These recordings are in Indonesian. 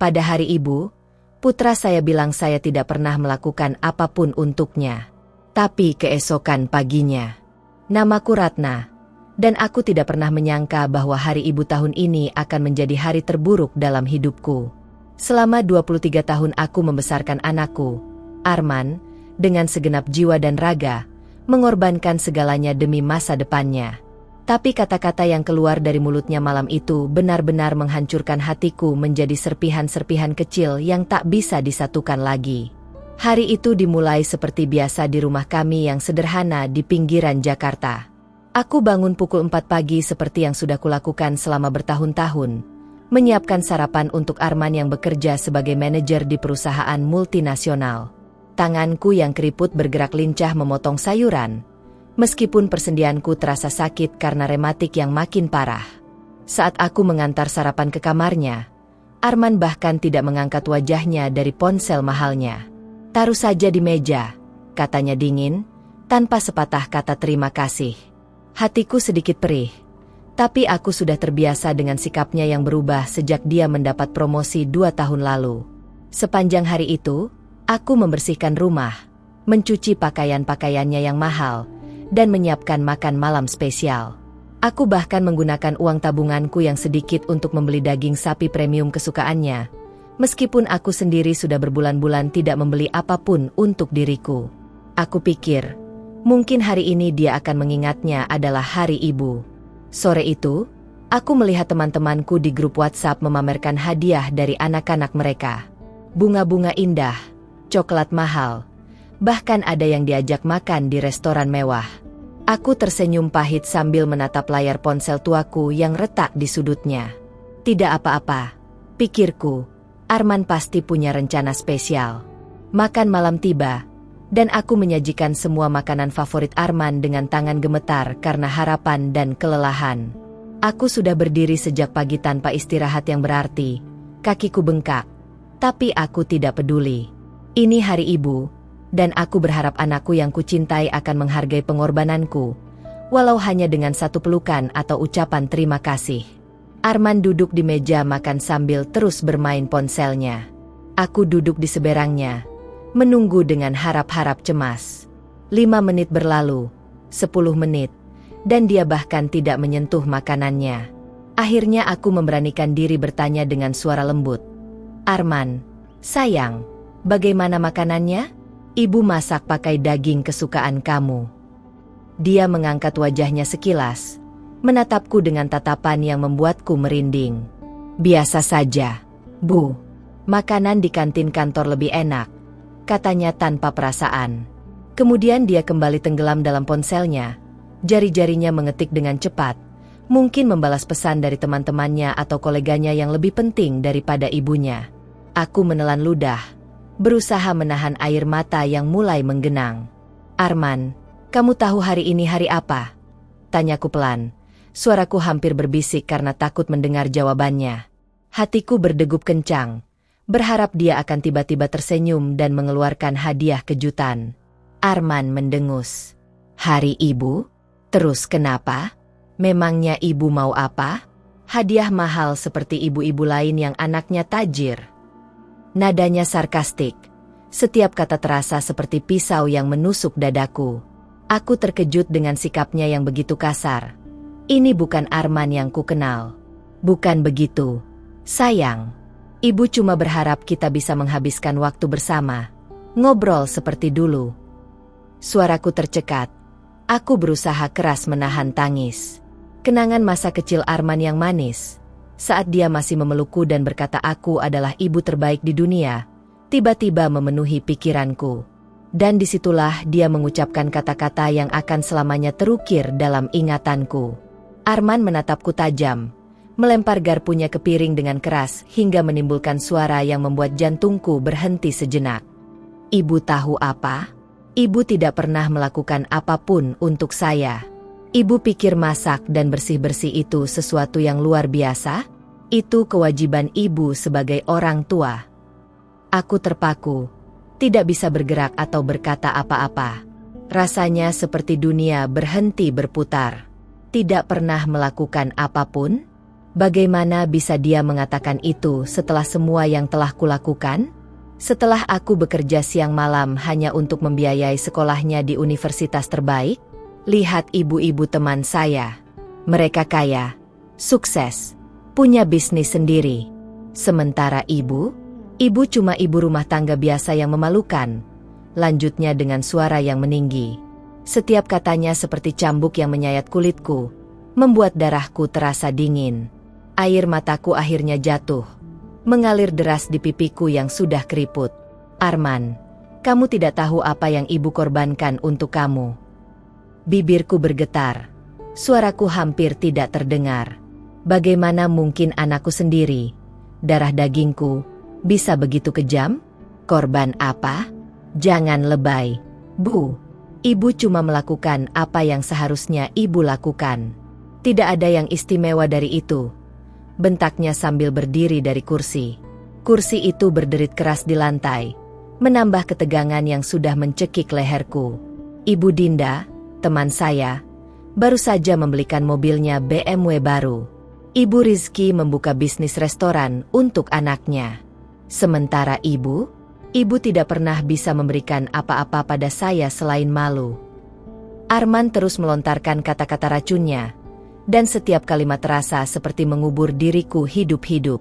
Pada hari ibu, putra saya bilang saya tidak pernah melakukan apapun untuknya. Tapi keesokan paginya, namaku Ratna, dan aku tidak pernah menyangka bahwa hari ibu tahun ini akan menjadi hari terburuk dalam hidupku. Selama 23 tahun aku membesarkan anakku, Arman, dengan segenap jiwa dan raga, mengorbankan segalanya demi masa depannya. Tapi kata-kata yang keluar dari mulutnya malam itu benar-benar menghancurkan hatiku menjadi serpihan-serpihan kecil yang tak bisa disatukan lagi. Hari itu dimulai seperti biasa di rumah kami yang sederhana di pinggiran Jakarta. Aku bangun pukul 4 pagi seperti yang sudah kulakukan selama bertahun-tahun, menyiapkan sarapan untuk Arman yang bekerja sebagai manajer di perusahaan multinasional. Tanganku yang keriput bergerak lincah memotong sayuran, meskipun persendianku terasa sakit karena rematik yang makin parah. Saat aku mengantar sarapan ke kamarnya, Arman bahkan tidak mengangkat wajahnya dari ponsel mahalnya. "Taruh saja di meja," katanya dingin, tanpa sepatah kata terima kasih. Hatiku sedikit perih, tapi aku sudah terbiasa dengan sikapnya yang berubah sejak dia mendapat promosi 2 tahun lalu. Sepanjang hari itu, aku membersihkan rumah, mencuci pakaian-pakaiannya yang mahal, dan menyiapkan makan malam spesial. Aku bahkan menggunakan uang tabunganku yang sedikit untuk membeli daging sapi premium kesukaannya, meskipun aku sendiri sudah berbulan-bulan tidak membeli apapun untuk diriku. Aku pikir, mungkin hari ini dia akan mengingatnya adalah hari ibu. Sore itu, aku melihat teman-temanku di grup WhatsApp memamerkan hadiah dari anak-anak mereka. Bunga-bunga indah, coklat mahal, bahkan ada yang diajak makan di restoran mewah. Aku tersenyum pahit sambil menatap layar ponsel tuaku yang retak di sudutnya. Tidak apa-apa, pikirku, Arman pasti punya rencana spesial. Makan malam tiba, dan aku menyajikan semua makanan favorit Arman dengan tangan gemetar karena harapan dan kelelahan. Aku sudah berdiri sejak pagi tanpa istirahat yang berarti, kakiku bengkak, tapi aku tidak peduli. Ini hari ibu, dan aku berharap anakku yang kucintai akan menghargai pengorbananku, walau hanya dengan satu pelukan atau ucapan terima kasih. Arman duduk di meja makan sambil terus bermain ponselnya. Aku duduk di seberangnya, menunggu dengan harap-harap cemas. 5 menit berlalu, 10 menit, dan dia bahkan tidak menyentuh makanannya. Akhirnya aku memberanikan diri bertanya dengan suara lembut. "Arman, sayang, bagaimana makanannya? Ibu masak pakai daging kesukaan kamu." Dia mengangkat wajahnya sekilas, menatapku dengan tatapan yang membuatku merinding. "Biasa saja, Bu. Makanan di kantin kantor lebih enak," katanya tanpa perasaan. Kemudian dia kembali tenggelam dalam ponselnya, jari-jarinya mengetik dengan cepat, mungkin membalas pesan dari teman-temannya atau koleganya yang lebih penting daripada ibunya. Aku menelan ludah, berusaha menahan air mata yang mulai menggenang. "Arman, kamu tahu hari ini hari apa?" tanyaku pelan. Suaraku hampir berbisik karena takut mendengar jawabannya. Hatiku berdegup kencang, berharap dia akan tiba-tiba tersenyum dan mengeluarkan hadiah kejutan. Arman mendengus. "Hari ibu? Terus kenapa? Memangnya ibu mau apa? Hadiah mahal seperti ibu-ibu lain yang anaknya tajir?" Nadanya sarkastik. Setiap kata terasa seperti pisau yang menusuk dadaku. Aku terkejut dengan sikapnya yang begitu kasar. Ini bukan Arman yang kukenal. "Bukan begitu, sayang. Ibu cuma berharap kita bisa menghabiskan waktu bersama, ngobrol seperti dulu." Suaraku tercekat. Aku berusaha keras menahan tangis. Kenangan masa kecil Arman yang manis, saat dia masih memelukku dan berkata aku adalah ibu terbaik di dunia, tiba-tiba memenuhi pikiranku. Dan disitulah dia mengucapkan kata-kata yang akan selamanya terukir dalam ingatanku. Arman menatapku tajam, melempar garpunya ke piring dengan keras hingga menimbulkan suara yang membuat jantungku berhenti sejenak. "Ibu tahu apa? Ibu tidak pernah melakukan apapun untuk saya. Ibu pikir masak dan bersih-bersih itu sesuatu yang luar biasa? Itu kewajiban ibu sebagai orang tua." Aku terpaku, tidak bisa bergerak atau berkata apa-apa. Rasanya seperti dunia berhenti berputar. Tidak pernah melakukan apapun? Bagaimana bisa dia mengatakan itu setelah semua yang telah kulakukan? Setelah aku bekerja siang malam hanya untuk membiayai sekolahnya di universitas terbaik? Lihat ibu-ibu teman saya. Mereka kaya, sukses, punya bisnis sendiri. Sementara ibu cuma ibu rumah tangga biasa yang memalukan. Lanjutnya dengan suara yang meninggi. Setiap katanya seperti cambuk yang menyayat kulitku, membuat darahku terasa dingin. Air mataku akhirnya jatuh, mengalir deras di pipiku yang sudah keriput. Arman, kamu tidak tahu apa yang ibu korbankan untuk kamu. Bibirku bergetar, suaraku hampir tidak terdengar. Bagaimana mungkin anakku sendiri, darah dagingku, bisa begitu kejam? Korban apa? Jangan lebay, Bu. Ibu cuma melakukan apa yang seharusnya ibu lakukan. Tidak ada yang istimewa dari itu. Bentaknya sambil berdiri dari kursi. Kursi itu berderit keras di lantai, menambah ketegangan yang sudah mencekik leherku. Ibu Dinda, teman saya, baru saja membelikan mobilnya BMW baru. Ibu Rizky membuka bisnis restoran untuk anaknya. Sementara ibu tidak pernah bisa memberikan apa-apa pada saya selain malu. Arman terus melontarkan kata-kata racunnya. Dan setiap kalimat terasa seperti mengubur diriku hidup-hidup.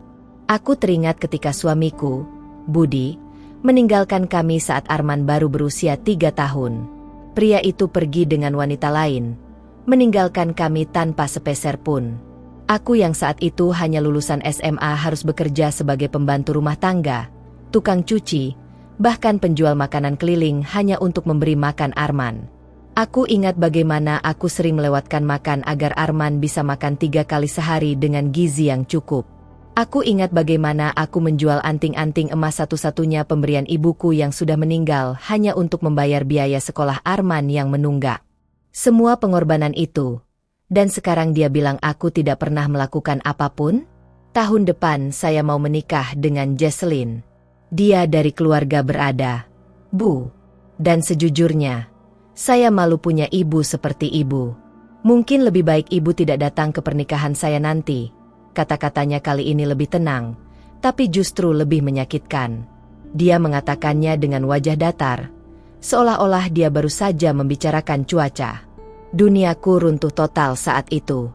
Aku teringat ketika suamiku, Budi, meninggalkan kami saat Arman baru berusia 3 tahun. Pria itu pergi dengan wanita lain, meninggalkan kami tanpa sepeser pun. Aku yang saat itu hanya lulusan SMA harus bekerja sebagai pembantu rumah tangga, tukang cuci, bahkan penjual makanan keliling hanya untuk memberi makan Arman. Aku ingat bagaimana aku sering melewatkan makan agar Arman bisa makan 3 kali sehari dengan gizi yang cukup. Aku ingat bagaimana aku menjual anting-anting emas satu-satunya pemberian ibuku yang sudah meninggal hanya untuk membayar biaya sekolah Arman yang menunggak. Semua pengorbanan itu. Dan sekarang dia bilang aku tidak pernah melakukan apapun? Tahun depan saya mau menikah dengan Jesselyn. Dia dari keluarga berada, Bu. Dan sejujurnya, saya malu punya ibu seperti ibu. Mungkin lebih baik ibu tidak datang ke pernikahan saya nanti. Kata-katanya kali ini lebih tenang, tapi justru lebih menyakitkan. Dia mengatakannya dengan wajah datar, seolah-olah dia baru saja membicarakan cuaca. Duniaku runtuh total saat itu.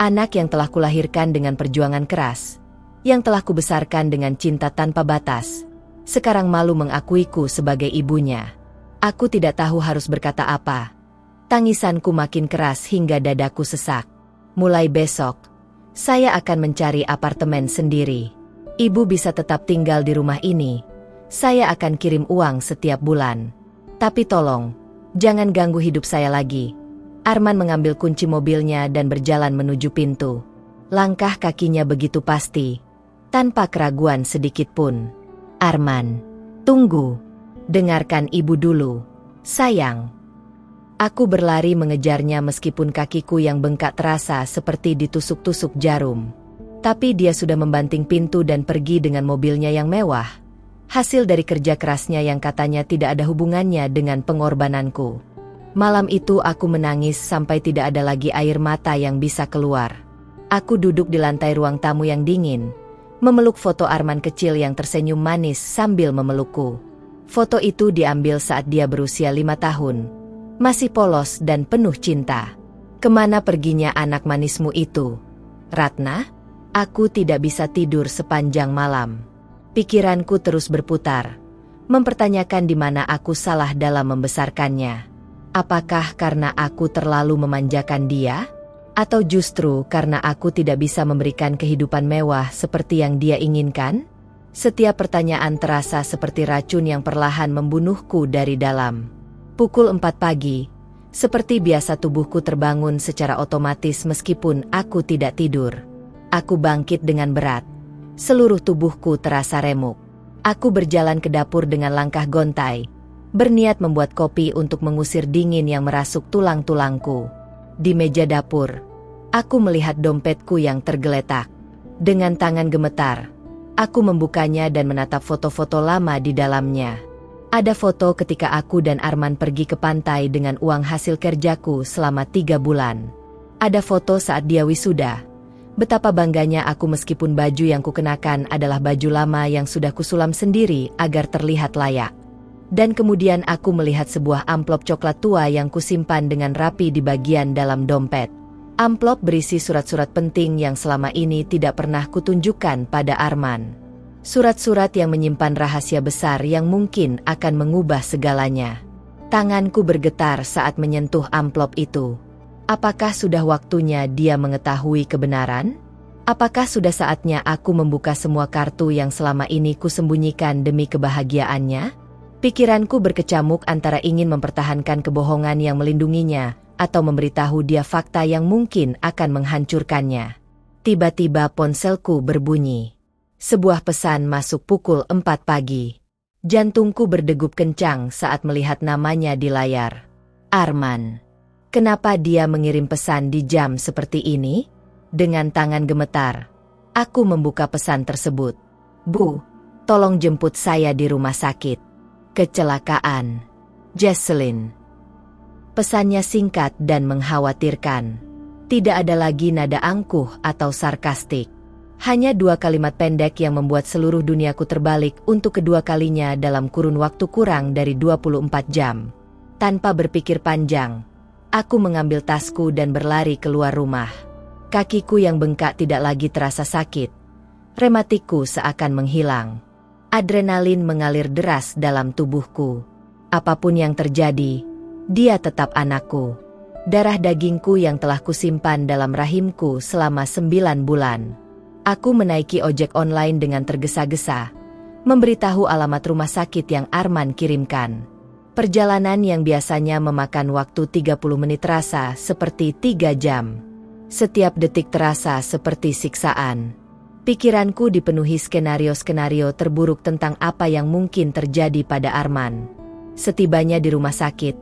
Anak yang telah kulahirkan dengan perjuangan keras, yang telah kubesarkan dengan cinta tanpa batas, sekarang malu mengakuiku sebagai ibunya. Aku tidak tahu harus berkata apa. Tangisanku makin keras hingga dadaku sesak. Mulai besok, saya akan mencari apartemen sendiri. Ibu bisa tetap tinggal di rumah ini. Saya akan kirim uang setiap bulan. Tapi tolong, jangan ganggu hidup saya lagi. Arman mengambil kunci mobilnya dan berjalan menuju pintu. Langkah kakinya begitu pasti, tanpa keraguan sedikit pun. Arman, tunggu. Dengarkan ibu dulu, sayang. Aku berlari mengejarnya meskipun kakiku yang bengkak terasa seperti ditusuk-tusuk jarum. Tapi dia sudah membanting pintu dan pergi dengan mobilnya yang mewah. Hasil dari kerja kerasnya yang katanya tidak ada hubungannya dengan pengorbananku. Malam itu aku menangis sampai tidak ada lagi air mata yang bisa keluar. Aku duduk di lantai ruang tamu yang dingin, memeluk foto Arman kecil yang tersenyum manis sambil memelukku. Foto itu diambil saat dia berusia 5 tahun. Masih polos dan penuh cinta. Kemana perginya anak manismu itu? Ratna? Aku tidak bisa tidur sepanjang malam. Pikiranku terus berputar, mempertanyakan di mana aku salah dalam membesarkannya. Apakah karena aku terlalu memanjakan dia? Atau justru karena aku tidak bisa memberikan kehidupan mewah seperti yang dia inginkan? Setiap pertanyaan terasa seperti racun yang perlahan membunuhku dari dalam. Pukul 4 pagi, seperti biasa tubuhku terbangun secara otomatis meskipun aku tidak tidur. Aku bangkit dengan berat. Seluruh tubuhku terasa remuk. Aku berjalan ke dapur dengan langkah gontai, berniat membuat kopi untuk mengusir dingin yang merasuk tulang-tulangku. Di meja dapur, aku melihat dompetku yang tergeletak. Dengan tangan gemetar, aku membukanya dan menatap foto-foto lama di dalamnya. Ada foto ketika aku dan Arman pergi ke pantai dengan uang hasil kerjaku selama 3 bulan. Ada foto saat dia wisuda, Betapa bangganya aku meskipun baju yang kukenakan adalah baju lama yang sudah kusulam sendiri agar terlihat layak. Dan kemudian aku melihat sebuah amplop coklat tua yang kusimpan dengan rapi di bagian dalam dompet. Amplop berisi surat-surat penting yang selama ini tidak pernah kutunjukkan pada Arman. Surat-surat yang menyimpan rahasia besar yang mungkin akan mengubah segalanya. Tanganku bergetar saat menyentuh amplop itu. Apakah sudah waktunya dia mengetahui kebenaran? Apakah sudah saatnya aku membuka semua kartu yang selama ini kusembunyikan demi kebahagiaannya? Pikiranku berkecamuk antara ingin mempertahankan kebohongan yang melindunginya, atau memberitahu dia fakta yang mungkin akan menghancurkannya. Tiba-tiba ponselku berbunyi. Sebuah pesan masuk pukul 4 pagi. Jantungku berdegup kencang saat melihat namanya di layar. Arman. Kenapa dia mengirim pesan di jam seperti ini? Dengan tangan gemetar, aku membuka pesan tersebut. Bu, tolong jemput saya di rumah sakit. Kecelakaan. Jesselyn. Pesannya singkat dan mengkhawatirkan. Tidak ada lagi nada angkuh atau sarkastik. Hanya 2 kalimat pendek yang membuat seluruh duniaku terbalik untuk kedua kalinya dalam kurun waktu kurang dari 24 jam. Tanpa berpikir panjang, aku mengambil tasku dan berlari keluar rumah. Kakiku yang bengkak tidak lagi terasa sakit. Rematikku seakan menghilang. Adrenalin mengalir deras dalam tubuhku. Apapun yang terjadi, dia tetap anakku. Darah dagingku yang telah kusimpan dalam rahimku selama 9 bulan. Aku menaiki ojek online dengan tergesa-gesa, memberitahu alamat rumah sakit yang Arman kirimkan. Perjalanan yang biasanya memakan waktu 30 menit terasa seperti 3 jam. Setiap detik terasa seperti siksaan. Pikiranku dipenuhi skenario-skenario terburuk tentang apa yang mungkin terjadi pada Arman. Setibanya di rumah sakit,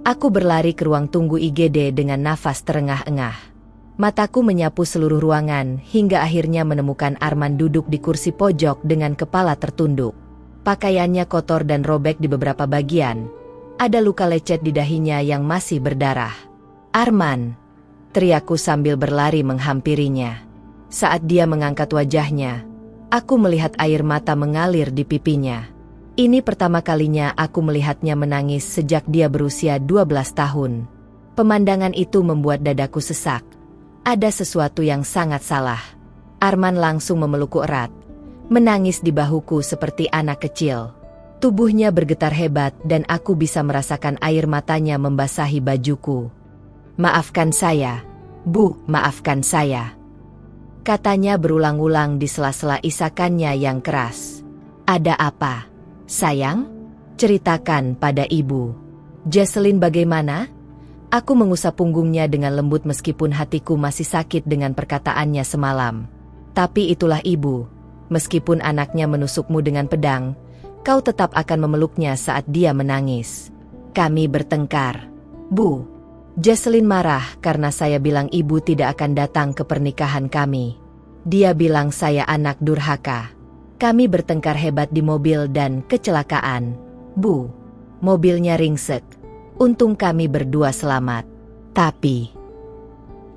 aku berlari ke ruang tunggu IGD dengan nafas terengah-engah. Mataku menyapu seluruh ruangan hingga akhirnya menemukan Arman duduk di kursi pojok dengan kepala tertunduk. Pakaiannya kotor dan robek di beberapa bagian. Ada luka lecet di dahinya yang masih berdarah. Arman, teriakku sambil berlari menghampirinya. Saat dia mengangkat wajahnya, aku melihat air mata mengalir di pipinya. Ini pertama kalinya aku melihatnya menangis sejak dia berusia 12 tahun. Pemandangan itu membuat dadaku sesak. Ada sesuatu yang sangat salah. Arman langsung memelukku erat, menangis di bahuku seperti anak kecil. Tubuhnya bergetar hebat dan aku bisa merasakan air matanya membasahi bajuku. Maafkan saya, Bu, maafkan saya. Katanya berulang-ulang di sela-sela isakannya yang keras. Ada apa, sayang? Ceritakan pada ibu. Jesselyn bagaimana? Aku mengusap punggungnya dengan lembut meskipun hatiku masih sakit dengan perkataannya semalam. Tapi itulah ibu. Meskipun anaknya menusukmu dengan pedang, kau tetap akan memeluknya saat dia menangis. Kami bertengkar. Bu. Jesselyn marah karena saya bilang ibu tidak akan datang ke pernikahan kami. Dia bilang saya anak durhaka. Kami bertengkar hebat di mobil dan kecelakaan. Bu. Mobilnya ringsek. Untung kami berdua selamat. Tapi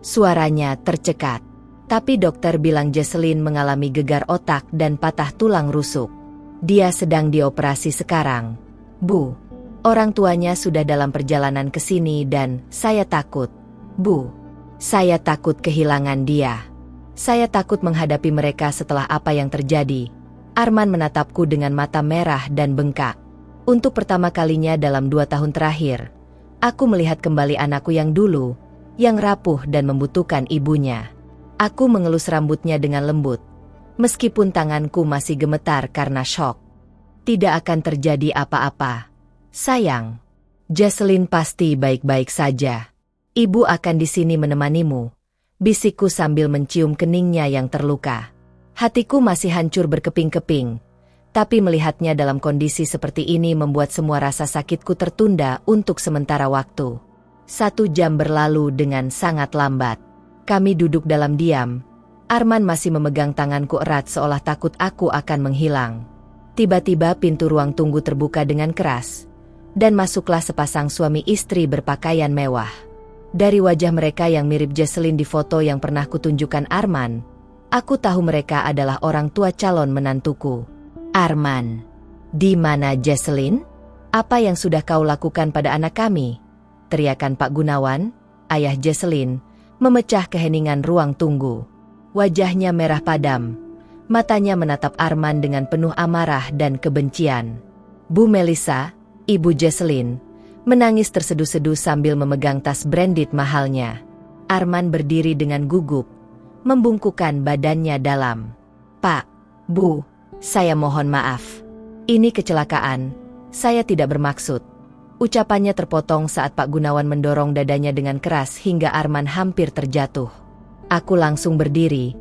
suaranya tercekat. Tapi dokter bilang Jesselyn mengalami gegar otak dan patah tulang rusuk. Dia sedang dioperasi sekarang. Bu, orang tuanya sudah dalam perjalanan ke sini dan saya takut. Bu, saya takut kehilangan dia. Saya takut menghadapi mereka setelah apa yang terjadi. Arman menatapku dengan mata merah dan bengkak. Untuk pertama kalinya dalam 2 tahun terakhir, aku melihat kembali anakku yang dulu, yang rapuh dan membutuhkan ibunya. Aku mengelus rambutnya dengan lembut, meskipun tanganku masih gemetar karena syok. Tidak akan terjadi apa-apa, sayang. Jesselyn pasti baik-baik saja. Ibu akan di sini menemanimu, bisikku sambil mencium keningnya yang terluka. Hatiku masih hancur berkeping-keping, tapi melihatnya dalam kondisi seperti ini membuat semua rasa sakitku tertunda untuk sementara waktu. 1 jam berlalu dengan sangat lambat. Kami duduk dalam diam. Arman masih memegang tanganku erat seolah takut aku akan menghilang. Tiba-tiba pintu ruang tunggu terbuka dengan keras, dan masuklah sepasang suami istri berpakaian mewah. Dari wajah mereka yang mirip Jesselyn di foto yang pernah kutunjukkan Arman, aku tahu mereka adalah orang tua calon menantuku. Arman, di mana Jesselyn? Apa yang sudah kau lakukan pada anak kami? Teriakan Pak Gunawan, ayah Jesselyn, memecah keheningan ruang tunggu. Wajahnya merah padam, matanya menatap Arman dengan penuh amarah dan kebencian. Bu Melissa, ibu Jesselyn, menangis terseduh-seduh sambil memegang tas branded mahalnya. Arman berdiri dengan gugup, membungkukkan badannya dalam. Pak, Bu, saya mohon maaf. Ini kecelakaan, saya tidak bermaksud. Ucapannya terpotong saat Pak Gunawan mendorong dadanya dengan keras hingga Arman hampir terjatuh. Aku langsung berdiri,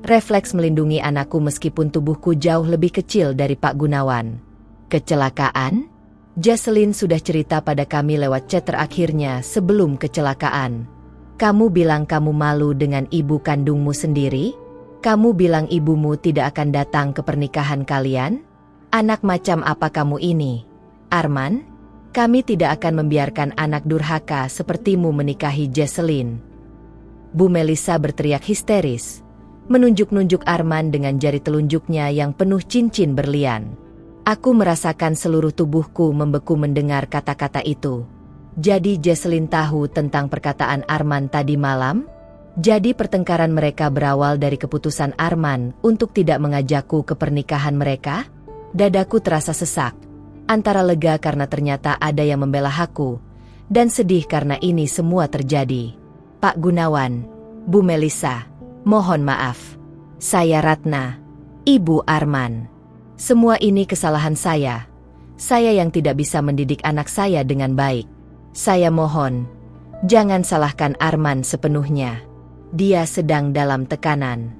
refleks melindungi anakku meskipun tubuhku jauh lebih kecil dari Pak Gunawan. Kecelakaan? Jesselyn sudah cerita pada kami lewat chat terakhirnya sebelum kecelakaan. Kamu bilang kamu malu dengan ibu kandungmu sendiri? Kamu bilang ibumu tidak akan datang ke pernikahan kalian? Anak macam apa kamu ini? Arman, kami tidak akan membiarkan anak durhaka sepertimu menikahi Jesselyn. Bu Melissa berteriak histeris, menunjuk-nunjuk Arman dengan jari telunjuknya yang penuh cincin berlian. Aku merasakan seluruh tubuhku membeku mendengar kata-kata itu. Jadi Jesselyn tahu tentang perkataan Arman tadi malam? Jadi pertengkaran mereka berawal dari keputusan Arman untuk tidak mengajakku ke pernikahan mereka? Dadaku terasa sesak, antara lega karena ternyata ada yang membela aku, dan sedih karena ini semua terjadi. Pak Gunawan, Bu Melissa, mohon maaf. Saya Ratna, Ibu Arman. Semua ini kesalahan saya. Saya yang tidak bisa mendidik anak saya dengan baik. Saya mohon, jangan salahkan Arman sepenuhnya. Dia sedang dalam tekanan.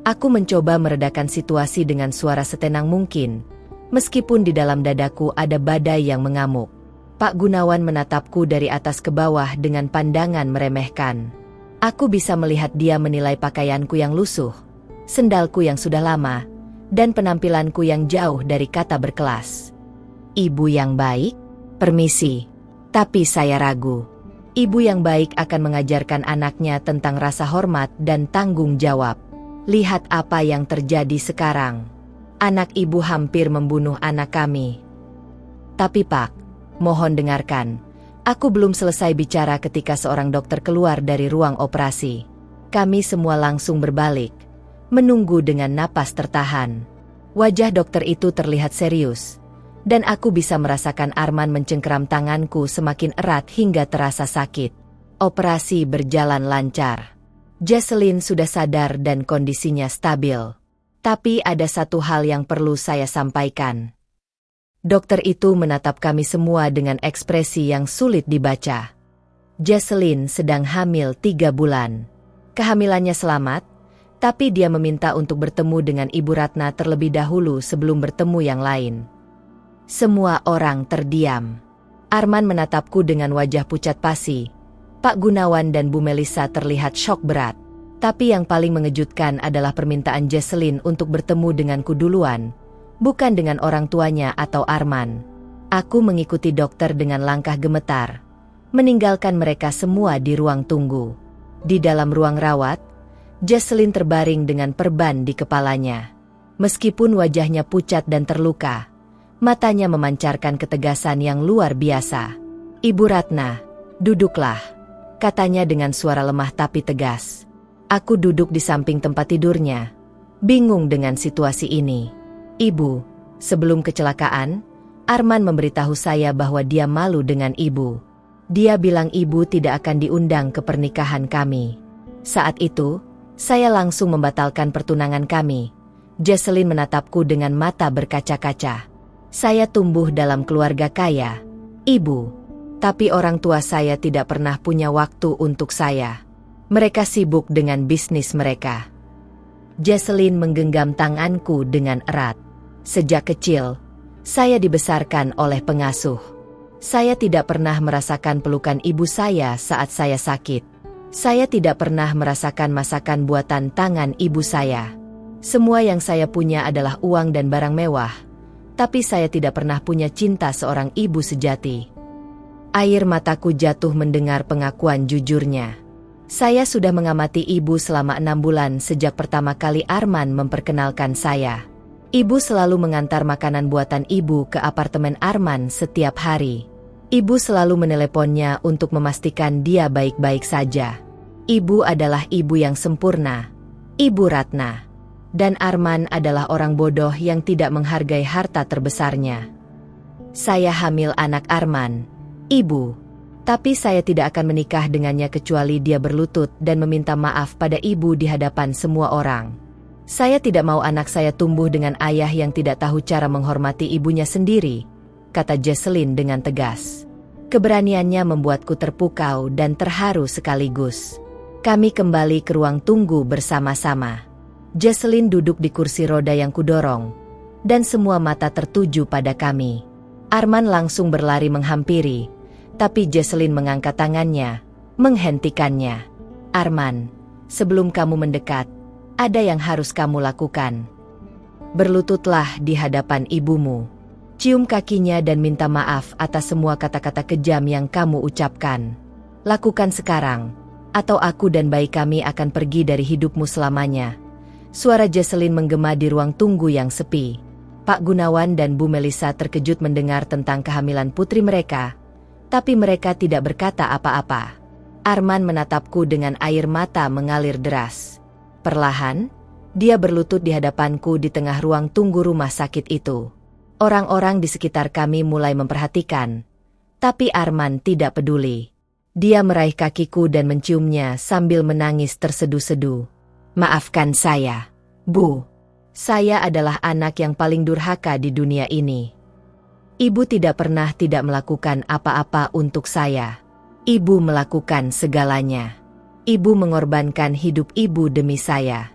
Aku mencoba meredakan situasi dengan suara setenang mungkin, meskipun di dalam dadaku ada badai yang mengamuk. Pak Gunawan menatapku dari atas ke bawah dengan pandangan meremehkan. Aku bisa melihat dia menilai pakaianku yang lusuh, sendalku yang sudah lama, dan penampilanku yang jauh dari kata berkelas. Ibu yang baik? Permisi, tapi saya ragu. Ibu yang baik akan mengajarkan anaknya tentang rasa hormat dan tanggung jawab. Lihat apa yang terjadi sekarang. Anak ibu hampir membunuh anak kami. Tapi Pak, mohon dengarkan. Aku belum selesai bicara ketika seorang dokter keluar dari ruang operasi. Kami semua langsung berbalik, menunggu dengan napas tertahan. Wajah dokter itu terlihat serius, dan aku bisa merasakan Arman mencengkeram tanganku semakin erat hingga terasa sakit. Operasi berjalan lancar. Jesselyn sudah sadar dan kondisinya stabil. Tapi ada satu hal yang perlu saya sampaikan. Dokter itu menatap kami semua dengan ekspresi yang sulit dibaca. Jesselyn sedang hamil 3 bulan. Kehamilannya selamat, tapi dia meminta untuk bertemu dengan Ibu Ratna terlebih dahulu sebelum bertemu yang lain. Semua orang terdiam. Arman menatapku dengan wajah pucat pasi. Pak Gunawan dan Bu Melissa terlihat syok berat. Tapi yang paling mengejutkan adalah permintaan Jesselyn untuk bertemu denganku duluan, bukan dengan orang tuanya atau Arman. Aku mengikuti dokter dengan langkah gemetar, meninggalkan mereka semua di ruang tunggu. Di dalam ruang rawat, Jesselyn terbaring dengan perban di kepalanya. Meskipun wajahnya pucat dan terluka, matanya memancarkan ketegasan yang luar biasa. Ibu Ratna, duduklah, katanya dengan suara lemah tapi tegas. Aku duduk di samping tempat tidurnya, bingung dengan situasi ini. Ibu, sebelum kecelakaan, Arman memberitahu saya bahwa dia malu dengan ibu. Dia bilang ibu tidak akan diundang ke pernikahan kami. Saat itu, saya langsung membatalkan pertunangan kami. Jesselyn menatapku dengan mata berkaca-kaca. Saya tumbuh dalam keluarga kaya, Ibu. Tapi orang tua saya tidak pernah punya waktu untuk saya. Mereka sibuk dengan bisnis mereka. Jesselyn menggenggam tanganku dengan erat. Sejak kecil, saya dibesarkan oleh pengasuh. Saya tidak pernah merasakan pelukan ibu saya saat saya sakit. Saya tidak pernah merasakan masakan buatan tangan ibu saya. Semua yang saya punya adalah uang dan barang mewah. Tapi saya tidak pernah punya cinta seorang ibu sejati. Air mataku jatuh mendengar pengakuan jujurnya. Saya sudah mengamati ibu selama 6 bulan sejak pertama kali Arman memperkenalkan saya. Ibu selalu mengantar makanan buatan ibu ke apartemen Arman setiap hari. Ibu selalu meneleponnya untuk memastikan dia baik-baik saja. Ibu adalah ibu yang sempurna. Ibu Ratna. Dan Arman adalah orang bodoh yang tidak menghargai harta terbesarnya. Saya hamil anak Arman, Ibu. Tapi saya tidak akan menikah dengannya kecuali dia berlutut dan meminta maaf pada ibu di hadapan semua orang. Saya tidak mau anak saya tumbuh dengan ayah yang tidak tahu cara menghormati ibunya sendiri, kata Jesselyn dengan tegas. Keberaniannya membuatku terpukau dan terharu sekaligus. Kami kembali ke ruang tunggu bersama-sama. Jesselyn duduk di kursi roda yang kudorong, dan semua mata tertuju pada kami. Arman langsung berlari menghampiri, tapi Jesselyn mengangkat tangannya, menghentikannya. Arman, sebelum kamu mendekat, ada yang harus kamu lakukan. Berlututlah di hadapan ibumu. Cium kakinya dan minta maaf atas semua kata-kata kejam yang kamu ucapkan. Lakukan sekarang, atau aku dan bayi kami akan pergi dari hidupmu selamanya. Suara Jesselyn menggema di ruang tunggu yang sepi. Pak Gunawan dan Bu Melisa terkejut mendengar tentang kehamilan putri mereka, tapi mereka tidak berkata apa-apa. Arman menatapku dengan air mata mengalir deras. Perlahan, dia berlutut di hadapanku di tengah ruang tunggu rumah sakit itu. Orang-orang di sekitar kami mulai memperhatikan, tapi Arman tidak peduli. Dia meraih kakiku dan menciumnya sambil menangis tersedu-sedu. Maafkan saya, Bu. Saya adalah anak yang paling durhaka di dunia ini. Ibu tidak pernah tidak melakukan apa-apa untuk saya. Ibu melakukan segalanya. Ibu mengorbankan hidup ibu demi saya.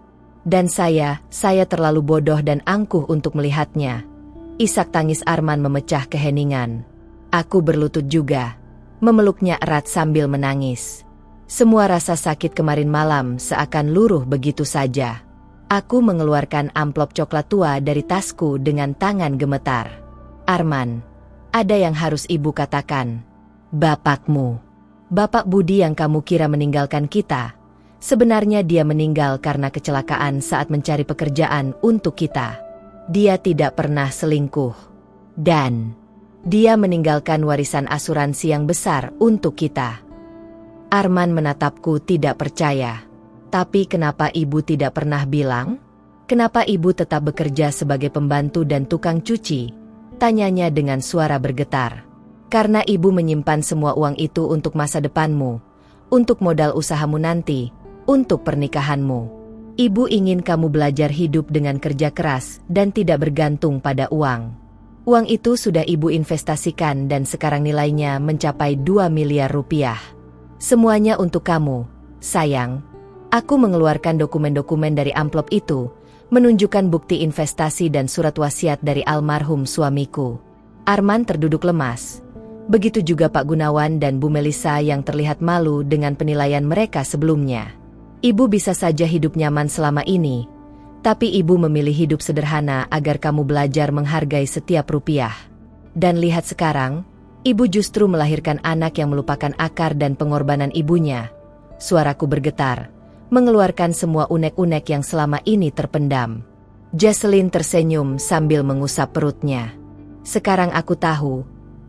Dan saya terlalu bodoh dan angkuh untuk melihatnya. Isak tangis Arman memecah keheningan. Aku berlutut juga, memeluknya erat sambil menangis. Semua rasa sakit kemarin malam seakan luruh begitu saja. Aku mengeluarkan amplop coklat tua dari tasku dengan tangan gemetar. Arman, ada yang harus ibu katakan. Bapakmu. Bapak Budi yang kamu kira meninggalkan kita. Sebenarnya dia meninggal karena kecelakaan saat mencari pekerjaan untuk kita. Dia tidak pernah selingkuh. Dan dia meninggalkan warisan asuransi yang besar untuk kita. Arman menatapku tidak percaya. Tapi kenapa ibu tidak pernah bilang? Kenapa ibu tetap bekerja sebagai pembantu dan tukang cuci? Tanyanya dengan suara bergetar. Karena ibu menyimpan semua uang itu untuk masa depanmu, untuk modal usahamu nanti, untuk pernikahanmu. Ibu ingin kamu belajar hidup dengan kerja keras dan tidak bergantung pada uang. Uang itu sudah ibu investasikan dan sekarang nilainya mencapai 2 miliar rupiah. Semuanya untuk kamu, sayang. Aku mengeluarkan dokumen-dokumen dari amplop itu, menunjukkan bukti investasi dan surat wasiat dari almarhum suamiku. Arman terduduk lemas. Begitu juga Pak Gunawan dan Bu Melisa yang terlihat malu dengan penilaian mereka sebelumnya. Ibu bisa saja hidup nyaman selama ini, tapi ibu memilih hidup sederhana agar kamu belajar menghargai setiap rupiah. Dan lihat sekarang, ibu justru melahirkan anak yang melupakan akar dan pengorbanan ibunya. Suaraku bergetar, mengeluarkan semua unek-unek yang selama ini terpendam. Jesselyn tersenyum sambil mengusap perutnya. Sekarang aku tahu,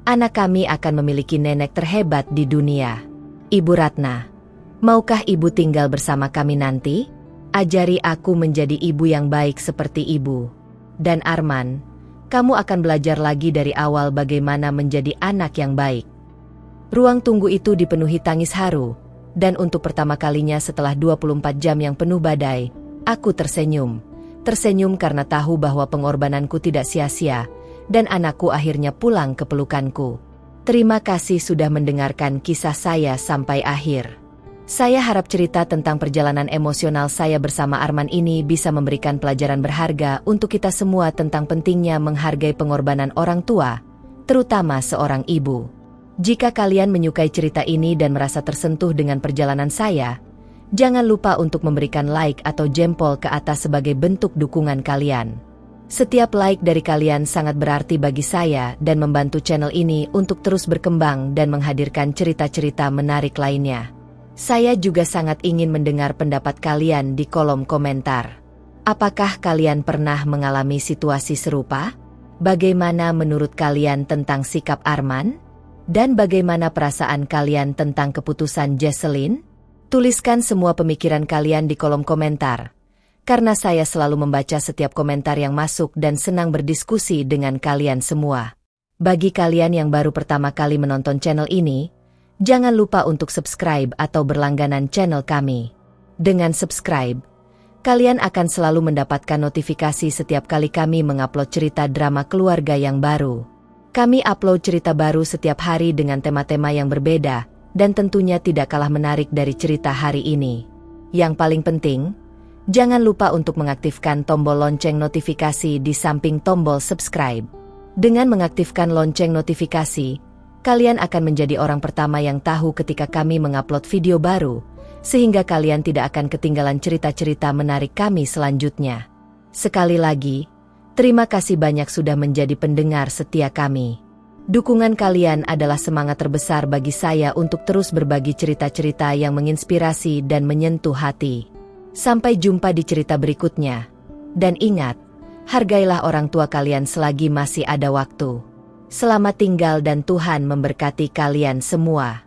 anak kami akan memiliki nenek terhebat di dunia. Ibu Ratna, maukah ibu tinggal bersama kami nanti? Ajari aku menjadi ibu yang baik seperti ibu. Dan Arman, kamu akan belajar lagi dari awal bagaimana menjadi anak yang baik. Ruang tunggu itu dipenuhi tangis haru. Dan untuk pertama kalinya setelah 24 jam yang penuh badai, aku tersenyum. Tersenyum karena tahu bahwa pengorbananku tidak sia-sia, dan anakku akhirnya pulang ke pelukanku. Terima kasih sudah mendengarkan kisah saya sampai akhir. Saya harap cerita tentang perjalanan emosional saya bersama Arman ini bisa memberikan pelajaran berharga untuk kita semua tentang pentingnya menghargai pengorbanan orang tua, terutama seorang ibu. Jika kalian menyukai cerita ini dan merasa tersentuh dengan perjalanan saya, jangan lupa untuk memberikan like atau jempol ke atas sebagai bentuk dukungan kalian. Setiap like dari kalian sangat berarti bagi saya dan membantu channel ini untuk terus berkembang dan menghadirkan cerita-cerita menarik lainnya. Saya juga sangat ingin mendengar pendapat kalian di kolom komentar. Apakah kalian pernah mengalami situasi serupa? Bagaimana menurut kalian tentang sikap Arman? Dan bagaimana perasaan kalian tentang keputusan Jesselyn? Tuliskan semua pemikiran kalian di kolom komentar. Karena saya selalu membaca setiap komentar yang masuk dan senang berdiskusi dengan kalian semua. Bagi kalian yang baru pertama kali menonton channel ini, jangan lupa untuk subscribe atau berlangganan channel kami. Dengan subscribe, kalian akan selalu mendapatkan notifikasi setiap kali kami mengupload cerita drama keluarga yang baru. Kami upload cerita baru setiap hari dengan tema-tema yang berbeda, dan tentunya tidak kalah menarik dari cerita hari ini. Yang paling penting, jangan lupa untuk mengaktifkan tombol lonceng notifikasi di samping tombol subscribe. Dengan mengaktifkan lonceng notifikasi, kalian akan menjadi orang pertama yang tahu ketika kami mengupload video baru, sehingga kalian tidak akan ketinggalan cerita-cerita menarik kami selanjutnya. Sekali lagi, terima kasih banyak sudah menjadi pendengar setia kami. Dukungan kalian adalah semangat terbesar bagi saya untuk terus berbagi cerita-cerita yang menginspirasi dan menyentuh hati. Sampai jumpa di cerita berikutnya. Dan ingat, hargailah orang tua kalian selagi masih ada waktu. Selamat tinggal dan Tuhan memberkati kalian semua.